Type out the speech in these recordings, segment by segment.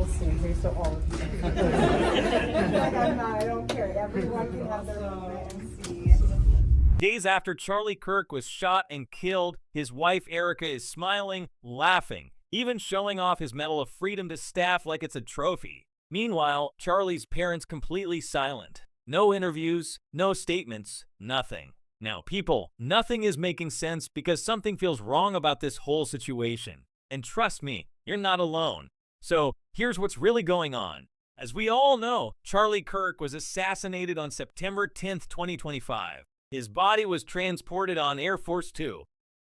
will stand here so all of you can see. Like, I don't care. Everyone can have their moment and see. Days after Charlie Kirk was shot and killed, his wife Erika is smiling, laughing, even showing off his Medal of Freedom to staff like it's a trophy. Meanwhile, Charlie's parents completely silent. No interviews, no statements, nothing. Now, people, nothing is making sense because something feels wrong about this whole situation. And trust me, you're not alone. So, here's what's really going on. As we all know, Charlie Kirk was assassinated on September 10th, 2025. His body was transported on Air Force Two.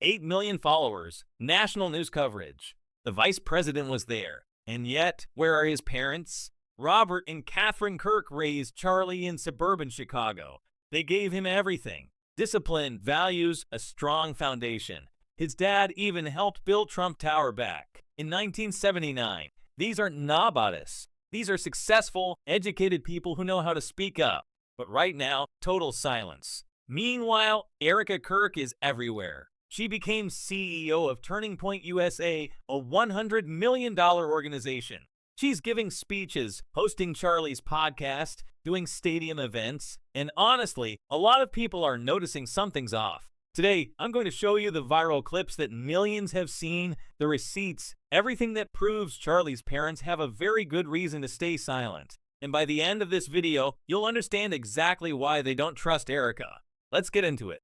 8 million followers, national news coverage. The vice president was there. And yet, where are his parents? Robert and Catherine Kirk raised Charlie in suburban Chicago. They gave him everything. Discipline, values, a strong foundation. His dad even helped build Trump Tower back in 1979. These aren't nobodies. These are successful, educated people who know how to speak up. But right now, total silence. Meanwhile, Erika Kirk is everywhere. She became CEO of Turning Point USA, a $100 million organization. She's giving speeches, hosting Charlie's podcast, doing stadium events, and honestly, a lot of people are noticing something's off. Today, I'm going to show you the viral clips that millions have seen, the receipts, everything that proves Charlie's parents have a very good reason to stay silent. And by the end of this video, you'll understand exactly why they don't trust Erika. Let's get into it.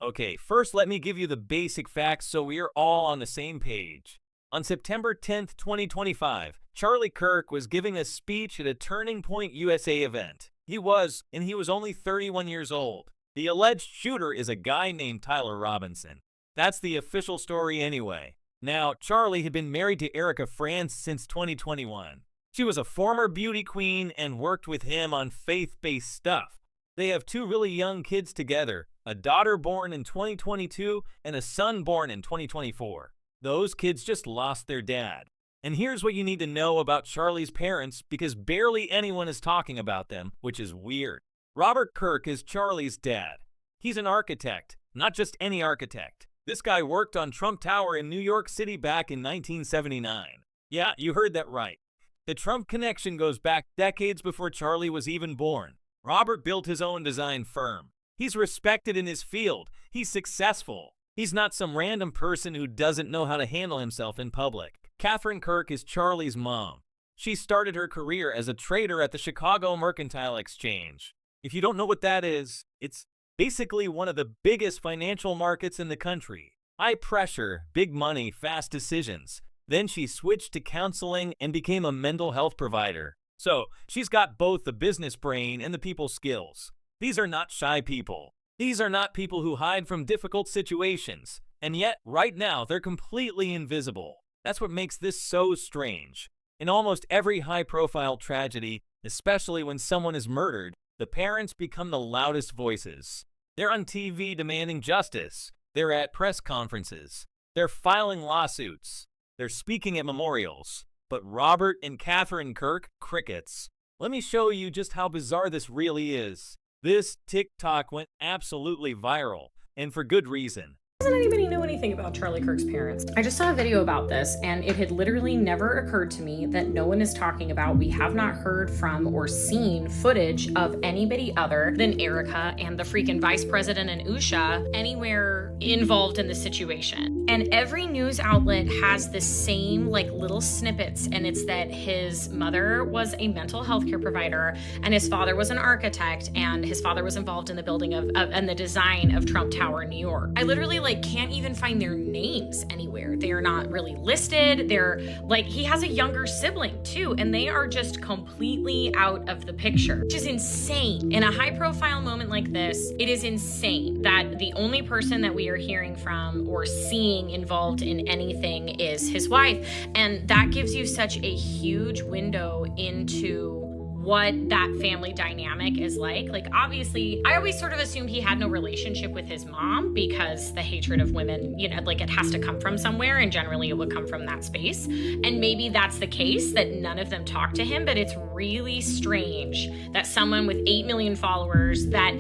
Okay, first let me give you the basic facts so we are all on the same page. On September 10th, 2025, Charlie Kirk was giving a speech at a Turning Point USA event. He was only 31 years old. The alleged shooter is a guy named Tyler Robinson. That's the official story anyway. Now, Charlie had been married to Erika France since 2021. She was a former beauty queen and worked with him on faith-based stuff. They have 2 really young kids together, a daughter born in 2022 and a son born in 2024. Those kids just lost their dad. And here's what you need to know about Charlie's parents because barely anyone is talking about them, which is weird. Robert Kirk is Charlie's dad. He's an architect, not just any architect. This guy worked on Trump Tower in New York City back in 1979. Yeah, you heard that right. The Trump connection goes back decades before Charlie was even born. Robert built his own design firm. He's respected in his field. He's successful. He's not some random person who doesn't know how to handle himself in public. Catherine Kirk is Charlie's mom. She started her career as a trader at the Chicago Mercantile Exchange. If you don't know what that is, it's basically one of the biggest financial markets in the country. High pressure, big money, fast decisions. Then she switched to counseling and became a mental health provider. So, she's got both the business brain and the people skills. These are not shy people. These are not people who hide from difficult situations. And yet, right now, they're completely invisible. That's what makes this so strange. In almost every high-profile tragedy, especially when someone is murdered, the parents become the loudest voices. They're on TV demanding justice. They're at press conferences. They're filing lawsuits. They're speaking at memorials. But Robert and Catherine Kirk, crickets. Let me show you just how bizarre this really is. This TikTok went absolutely viral, and for good reason. Doesn't anybody know anything about Charlie Kirk's parents? I just saw a video about this and it had literally never occurred to me that no one is talking about. We have not heard from or seen footage of anybody other than Erika and the freaking vice president and Usha anywhere involved in the situation. And every news outlet has the same like little snippets, and it's that his mother was a mental health care provider and his father was an architect and his father was involved in the building of and the design of Trump Tower in New York. I literally can't even find their names anywhere. They are not really listed. They're he has a younger sibling too, and they are just completely out of the picture, which is insane. In a high profile moment like this, it is insane that the only person that we are hearing from or seeing involved in anything is his wife. And that gives you such a huge window into what that family dynamic is like. Obviously, I always sort of assumed he had no relationship with his mom because the hatred of women, it has to come from somewhere, and generally it would come from that space. And maybe that's the case, that none of them talk to him, but it's really strange that someone with 8 million followers that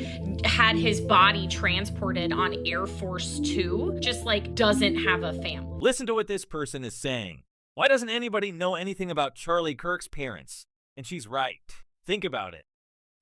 had his body transported on Air Force Two just doesn't have a family. Listen to what this person is saying. Why doesn't anybody know anything about Charlie Kirk's parents? And she's right. Think about it.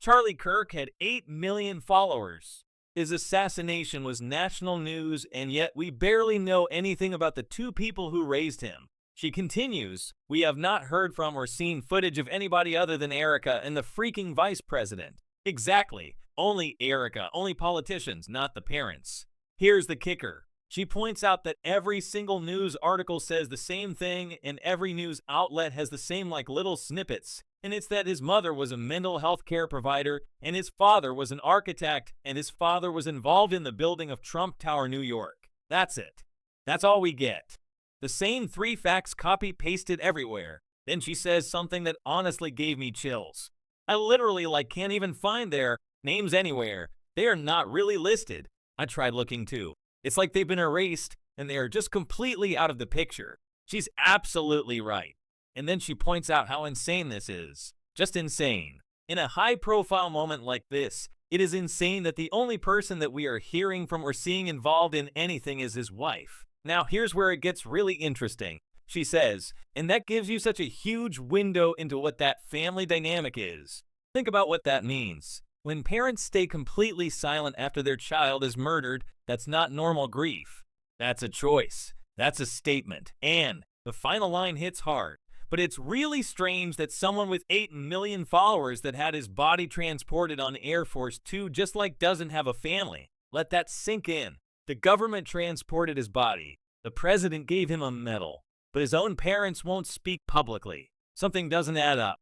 Charlie Kirk had 8 million followers. His assassination was national news, and yet we barely know anything about the two people who raised him. She continues, we have not heard from or seen footage of anybody other than Erika and the freaking vice president. Exactly. Only Erika, only politicians, not the parents. Here's the kicker. She points out that every single news article says the same thing, and every news outlet has the same little snippets. And it's that his mother was a mental health care provider, and his father was an architect, and his father was involved in the building of Trump Tower, New York. That's it. That's all we get. The same 3 facts copy-pasted everywhere. Then she says something that honestly gave me chills. I literally can't even find their names anywhere. They are not really listed. I tried looking too. It's like they've been erased, and they are just completely out of the picture. She's absolutely right. And then she points out how insane this is. Just insane. In a high-profile moment like this, it is insane that the only person that we are hearing from or seeing involved in anything is his wife. Now, here's where it gets really interesting. She says, and that gives you such a huge window into what that family dynamic is. Think about what that means. When parents stay completely silent after their child is murdered, that's not normal grief. That's a choice. That's a statement. And the final line hits hard. But it's really strange that someone with 8 million followers that had his body transported on Air Force 2 just doesn't have a family. Let that sink in. The government transported his body. The president gave him a medal. But his own parents won't speak publicly. Something doesn't add up.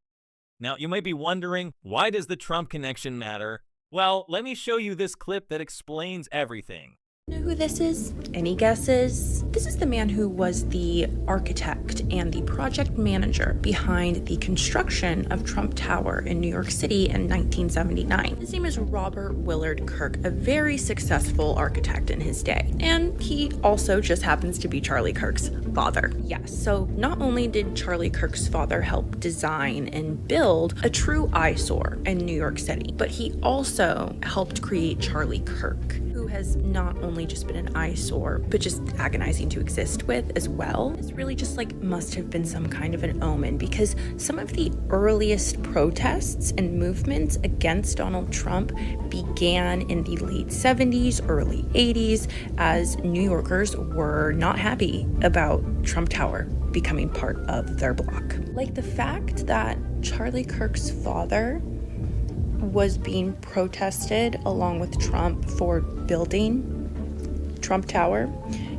Now, you might be wondering, why does the Trump connection matter? Well, let me show you this clip that explains everything. Know who this is? Any guesses? This is the man who was the architect and the project manager behind the construction of Trump Tower in New York City in 1979. His name is Robert Willard Kirk, a very successful architect in his day. And he also just happens to be Charlie Kirk's father. Yes, so not only did Charlie Kirk's father help design and build a true eyesore in New York City, but he also helped create Charlie Kirk, who has not only just been an eyesore, but just agonizing to exist with as well. It's really just must have been some kind of an omen, because some of the earliest protests and movements against Donald Trump began in the late 70s, early 80s, as New Yorkers were not happy about Trump Tower becoming part of their block. The fact that Charlie Kirk's father was being protested along with Trump for building Trump Tower,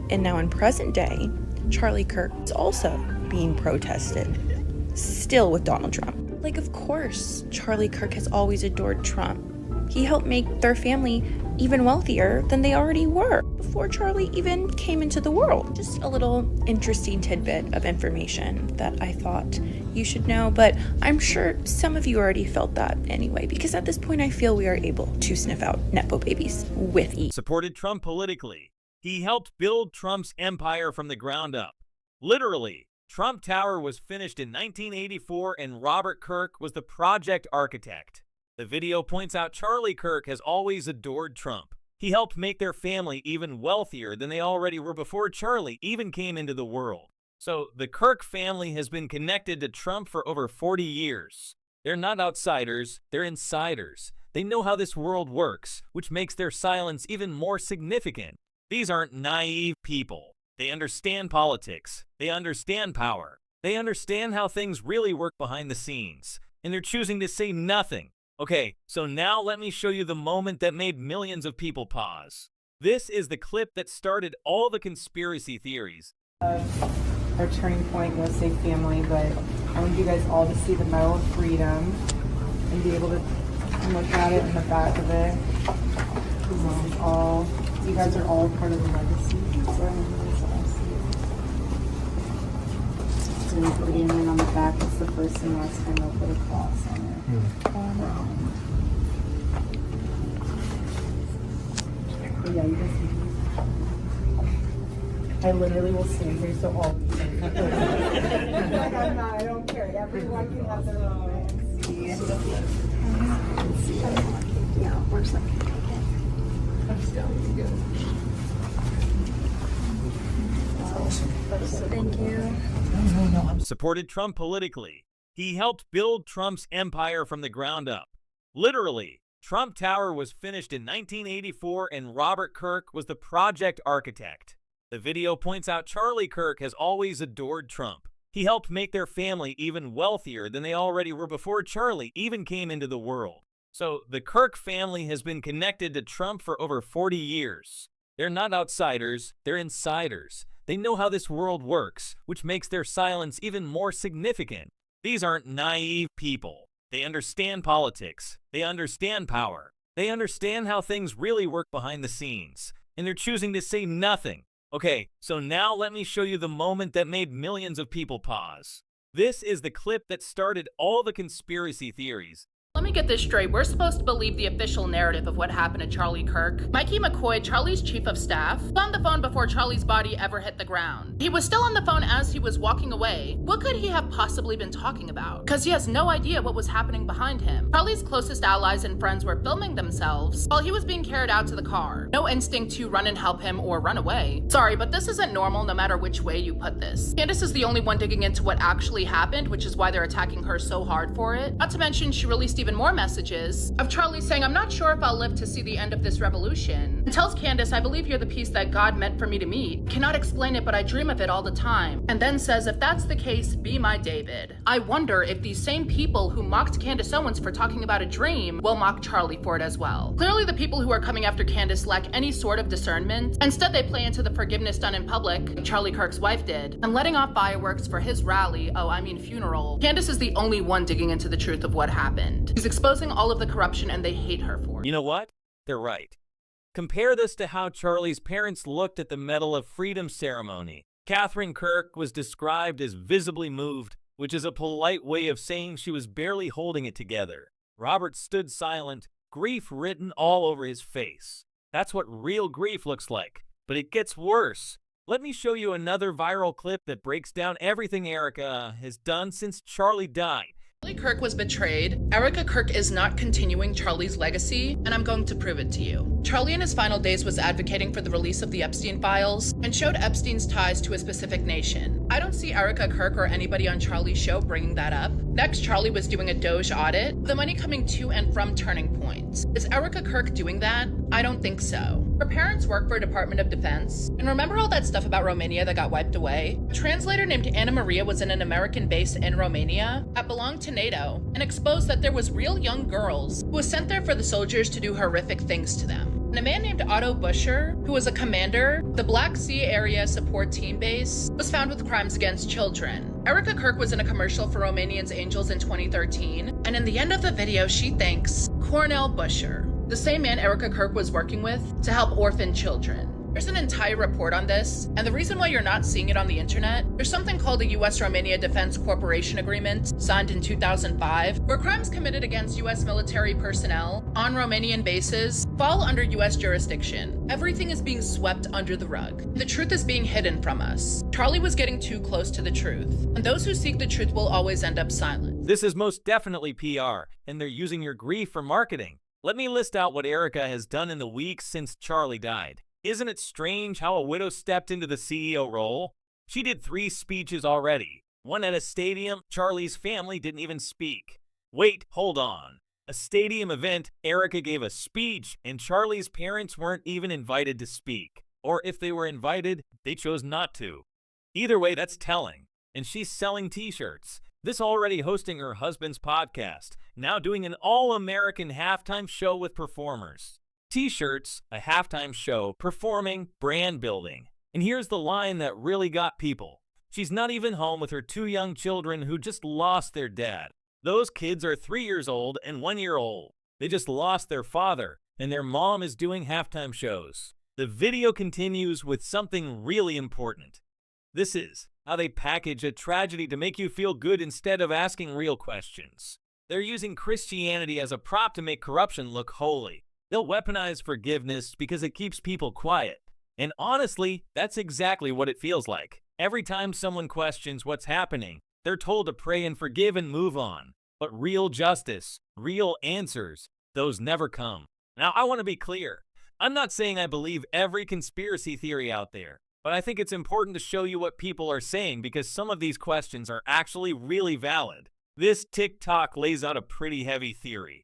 and now in present day, Charlie Kirk is also being protested, still with Donald Trump. Of course, Charlie Kirk has always adored Trump. He helped make their family even wealthier than they already were before Charlie even came into the world. Just a little interesting tidbit of information that I thought you should know, but I'm sure some of you already felt that anyway, because at this point I feel we are able to sniff out Nepo babies with ease. Supported Trump politically. He helped build Trump's empire from the ground up. Literally, Trump Tower was finished in 1984 and Robert Kirk was the project architect. The video points out Charlie Kirk has always adored Trump. He helped make their family even wealthier than they already were before Charlie even came into the world. So the Kirk family has been connected to Trump for over 40 years. They're not outsiders, they're insiders. They know how this world works, which makes their silence even more significant. These aren't naive people. They understand politics. They understand power. They understand how things really work behind the scenes. And they're choosing to say nothing. Okay, so now let me show you the moment that made millions of people pause. This is the clip that started all the conspiracy theories. Our turning point was say family, but I want you guys all to see the Medal of Freedom and be able to look at it in the back of it. This is all, you guys are all part of the legacy. So I want you guys to all see it. So we put it in on the back. It's the first and last time they'll put a cross on it. But yeah, you guys can do I literally will stand here so all I don't care. Everyone can have their moment and see. Yeah, where's that? I'm still good. Thank you. Supported Trump politically. He helped build Trump's empire from the ground up. Literally, Trump Tower was finished in 1984 and Robert Kirk was the project architect. The video points out Charlie Kirk has always adored Trump. He helped make their family even wealthier than they already were before Charlie even came into the world. So the Kirk family has been connected to Trump for over 40 years. They're not outsiders, they're insiders. They know how this world works, which makes their silence even more significant. These aren't naive people. They understand politics. They understand power. They understand how things really work behind the scenes. And they're choosing to say nothing. Okay, so now let me show you the moment that made millions of people pause. This is the clip that started all the conspiracy theories. Let me get this straight. We're supposed to believe the official narrative of what happened to Charlie Kirk. Mikey McCoy, Charlie's chief of staff, was on the phone before Charlie's body ever hit the ground. He was still on the phone as he was walking away. What could he have possibly been talking about? Because he has no idea what was happening behind him. Charlie's closest allies and friends were filming themselves while he was being carried out to the car. No instinct to run and help him or run away. Sorry, but this isn't normal no matter which way you put this. Candace is the only one digging into what actually happened, which is why they're attacking her so hard for it. Not to mention, she released even more messages of Charlie saying, "I'm not sure if I'll live to see the end of this revolution," and tells Candace, "I believe you're the piece that God meant for me to meet. Cannot explain it, but I dream of it all the time." And then says, "If that's the case, be my David." I wonder if these same people who mocked Candace Owens for talking about a dream will mock Charlie for it as well. Clearly the people who are coming after Candace lack any sort of discernment. Instead they play into the forgiveness done in public, like Charlie Kirk's wife did, and letting off fireworks for his rally, funeral. Candace is the only one digging into the truth of what happened. She's exposing all of the corruption and they hate her for it. You know what? They're right. Compare this to how Charlie's parents looked at the Medal of Freedom ceremony. Catherine Kirk was described as visibly moved, which is a polite way of saying she was barely holding it together. Robert stood silent, grief written all over his face. That's what real grief looks like. But it gets worse. Let me show you another viral clip that breaks down everything Erika has done since Charlie died. Charlie Kirk was betrayed. Erika Kirk is not continuing Charlie's legacy, and I'm going to prove it to you. Charlie in his final days was advocating for the release of the Epstein files and showed Epstein's ties to a specific nation. I don't see Erika Kirk or anybody on Charlie's show bringing that up. Next, Charlie was doing a Doge audit, the money coming to and from Turning Point. Is Erika Kirk doing that? I don't think so. Her parents work for Department of Defense, and remember all that stuff about Romania that got wiped away? A translator named Anna Maria was in an American base in Romania that belonged to NATO and exposed that there was real young girls who was sent there for the soldiers to do horrific things to them. And a man named Otto Buscher, who was a commander, the Black Sea Area Support Team Base, was found with crimes against children. Erika Kirk was in a commercial for Romanian's Angels in 2013, and in the end of the video, she thanks Cornel Buscher, the same man Erika Kirk was working with to help orphan children. There's an entire report on this, and the reason why you're not seeing it on the internet, there's something called the U.S.-Romania Defense Cooperation Agreement, signed in 2005, where crimes committed against U.S. military personnel on Romanian bases fall under U.S. jurisdiction. Everything is being swept under the rug. The truth is being hidden from us. Charlie was getting too close to the truth, and those who seek the truth will always end up silent. This is most definitely PR, and they're using your grief for marketing. Let me list out what Erika has done in the weeks since Charlie died. Isn't it strange how a widow stepped into the CEO role? She did 3 speeches already. One at a stadium, Charlie's family didn't even speak. Wait, hold on. A stadium event, Erika gave a speech, and Charlie's parents weren't even invited to speak. Or if they were invited, they chose not to. Either way, that's telling. And she's selling t-shirts. This already hosting her husband's podcast, now doing an all-American halftime show with performers. T-shirts, a halftime show, performing, brand building. And here's the line that really got people. She's not even home with her 2 young children who just lost their dad. Those kids are 3 years old and 1 year old. They just lost their father, and their mom is doing halftime shows. The video continues with something really important. This is how they package a tragedy to make you feel good instead of asking real questions. They're using Christianity as a prop to make corruption look holy. They'll weaponize forgiveness because it keeps people quiet. And honestly, that's exactly what it feels like. Every time someone questions what's happening, they're told to pray and forgive and move on. But real justice, real answers, those never come. Now, I want to be clear. I'm not saying I believe every conspiracy theory out there. but I think it's important to show you what people are saying because some of these questions are actually really valid. This TikTok lays out a pretty heavy theory.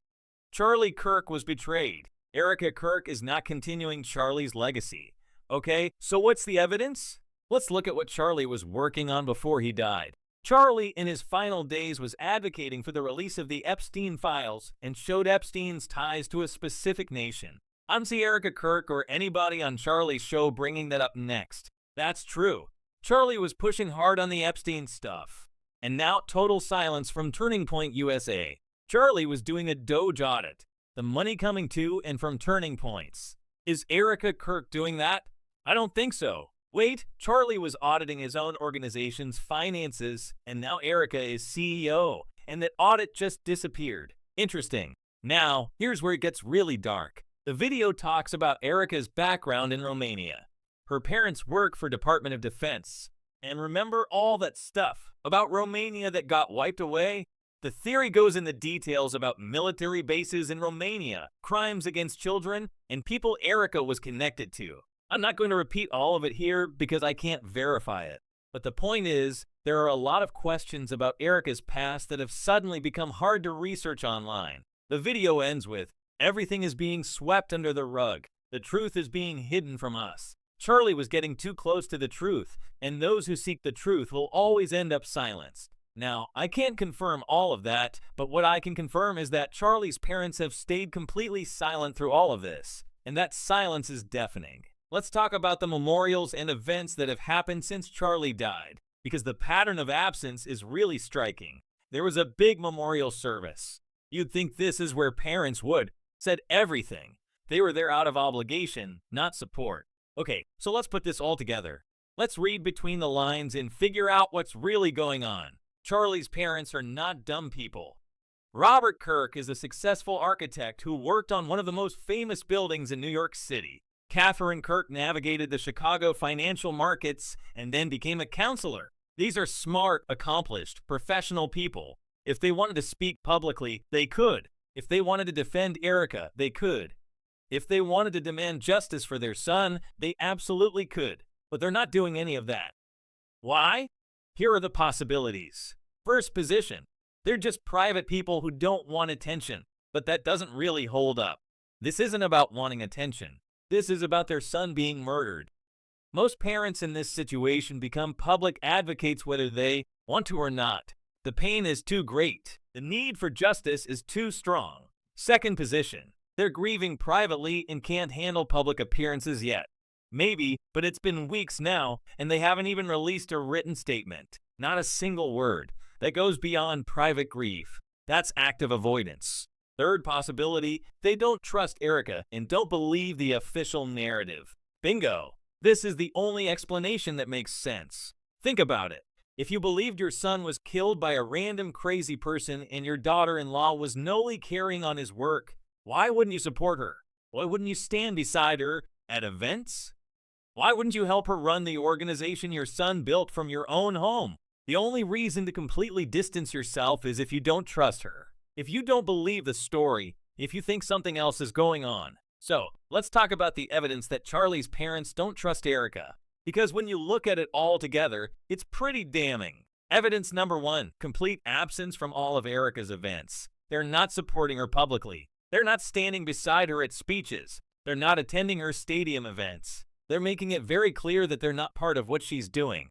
Charlie Kirk was betrayed. Erika Kirk is not continuing Charlie's legacy. Okay, so what's the evidence? Let's look at what Charlie was working on before he died. Charlie, in his final days, was advocating for the release of the Epstein files and showed Epstein's ties to a specific nation. I don't see Erika Kirk or anybody on Charlie's show bringing that up next. That's true. Charlie was pushing hard on the Epstein stuff. And now total silence from Turning Point USA. Charlie was doing a Doge audit. The money coming to and from Turning Points. Is Erika Kirk doing that? I don't think so. Wait, Charlie was auditing his own organization's finances, and now Erika is CEO, and that audit just disappeared. Interesting. Now, here's where it gets really dark. The video talks about Erika's background in Romania. Her parents work for Department of Defense. And remember all that stuff about Romania that got wiped away? The theory goes into details about military bases in Romania, crimes against children, and people Erika was connected to. I'm not going to repeat all of it here because I can't verify it. But the point is, there are a lot of questions about Erika's past that have suddenly become hard to research online. The video ends with, "Everything is being swept under the rug. The truth is being hidden from us." Charlie was getting too close to the truth, and those who seek the truth will always end up silenced. Now, I can't confirm all of that, but what I can confirm is that Charlie's parents have stayed completely silent through all of this, and that silence is deafening. Let's talk about the memorials and events that have happened since Charlie died, because the pattern of absence is really striking. There was a big memorial service. You'd think this is where parents said everything. They were there out of obligation, not support. Okay, so let's put this all together. Let's read between the lines and figure out what's really going on. Charlie's parents are not dumb people. Robert Kirk is a successful architect who worked on one of the most famous buildings in New York City. Catherine Kirk navigated the Chicago financial markets and then became a counselor. These are smart, accomplished, professional people. If they wanted to speak publicly, they could. If they wanted to defend Erika, they could. If they wanted to demand justice for their son, they absolutely could. But they're not doing any of that. Why? Here are the possibilities. First position. They're just private people who don't want attention. But that doesn't really hold up. This isn't about wanting attention. This is about their son being murdered. Most parents in this situation become public advocates whether they want to or not. The pain is too great. The need for justice is too strong. Second position. They're grieving privately and can't handle public appearances yet. Maybe, but it's been weeks now, and they haven't even released a written statement. Not a single word. That goes beyond private grief. That's active avoidance. Third possibility, they don't trust Erika and don't believe the official narrative. Bingo! This is the only explanation that makes sense. Think about it. If you believed your son was killed by a random crazy person and your daughter-in-law was nolly carrying on his work, why wouldn't you support her? Why wouldn't you stand beside her at events? Why wouldn't you help her run the organization your son built from your own home? The only reason to completely distance yourself is if you don't trust her. If you don't believe the story, if you think something else is going on. So, let's talk about the evidence that Charlie's parents don't trust Erika. Because when you look at it all together, it's pretty damning. Evidence number 1, complete absence from all of Erika's events. They're not supporting her publicly. They're not standing beside her at speeches. They're not attending her stadium events. They're making it very clear that they're not part of what she's doing.